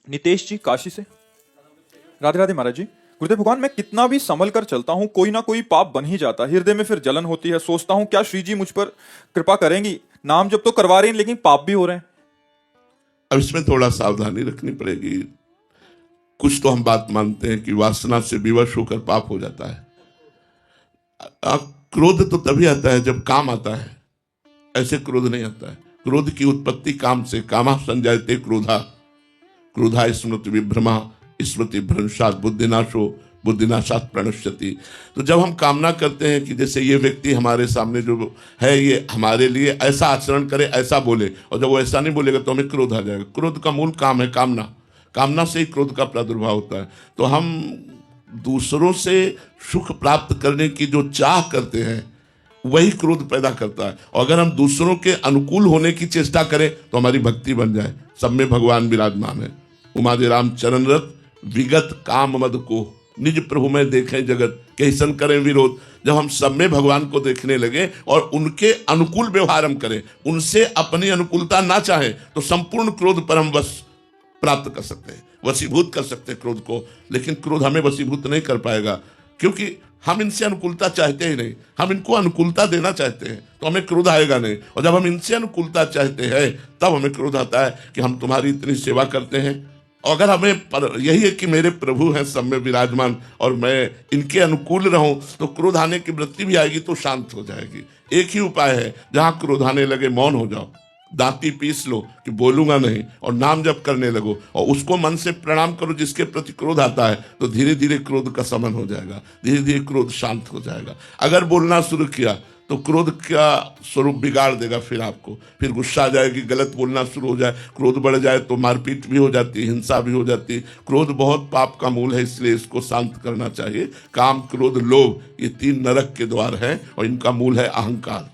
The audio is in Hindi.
नितेश जी काशी से। राधे राधे महाराज जी। गुरुदेव भगवान, मैं कितना भी संभल कर चलता हूँ कोई ना कोई पाप बन ही जाता है। हृदय में फिर जलन होती है। सोचता हूँ क्या श्री जी मुझ पर कृपा करेंगी। नाम जब तो करवा रही हैं लेकिन पाप भी हो रहे हैं। अब इसमें थोड़ा सावधानी रखनी पड़ेगी। कुछ तो हम बात मानते हैं कि वासना से विवश होकर पाप हो जाता है। क्रोध तो तभी आता है जब काम आता है, ऐसे क्रोध नहीं आता है। क्रोध की उत्पत्ति काम से, कामा संजायते क्रोधा, क्रोधा स्मृति विभ्रमा, स्मृति भ्रंशात बुद्धिनाशो, बुद्धिनाशात प्रणश्यति। तो जब हम कामना करते हैं कि जैसे ये व्यक्ति हमारे सामने जो है ये हमारे लिए ऐसा आचरण करे, ऐसा बोले, और जब वो ऐसा नहीं बोलेगा तो हमें क्रोध आ जाएगा। क्रोध का मूल काम है कामना, कामना से ही क्रोध का प्रादुर्भाव होता है। तो हम दूसरों से सुख प्राप्त करने की जो चाह करते हैं वही क्रोध पैदा करता है। और अगर हम दूसरों के अनुकूल होने की चेष्टा करें तो हमारी भक्ति बन जाए। सब में भगवान विराजमान है। उमादि राम चरण रत विगत काम मद को, निज प्रभु में देखें जगत कैसन करें विरोध। जब हम सब में भगवान को देखने लगे और उनके अनुकूल व्यवहार हम करें, उनसे अपनी अनुकूलता ना चाहें, तो संपूर्ण क्रोध पर हम बस प्राप्त कर सकते हैं, वशीभूत कर सकते हैं क्रोध को। लेकिन क्रोध हमें वशीभूत नहीं कर पाएगा, क्योंकि हम इनसे अनुकूलता चाहते ही नहीं। हम इनको अनुकूलता देना चाहते हैं तो हमें क्रोध आएगा नहीं। और जब हम इनसे अनुकूलता चाहते हैं तब हमें क्रोध आता है कि हम तुम्हारी इतनी सेवा करते हैं। अगर हमें यही है कि मेरे प्रभु हैं सब में विराजमान और मैं इनके अनुकूल रहूं, तो क्रोध आने की वृत्ति भी आएगी तो शांत हो जाएगी। एक ही उपाय है, जहां क्रोध आने लगे मौन हो जाओ, दांती पीस लो कि बोलूंगा नहीं, और नाम जप करने लगो और उसको मन से प्रणाम करो जिसके प्रति क्रोध आता है। तो धीरे धीरे क्रोध का शमन हो जाएगा, धीरे धीरे क्रोध शांत हो जाएगा। अगर बोलना शुरू किया तो क्रोध का स्वरूप बिगाड़ देगा, फिर आपको फिर गुस्सा आ जाएगी, गलत बोलना शुरू हो जाए, क्रोध बढ़ जाए तो मारपीट भी हो जाती है, हिंसा भी हो जाती है। क्रोध बहुत पाप का मूल है, इसलिए इसको शांत करना चाहिए। काम, क्रोध, लोभ, ये तीन नरक के द्वार हैं और इनका मूल है अहंकार।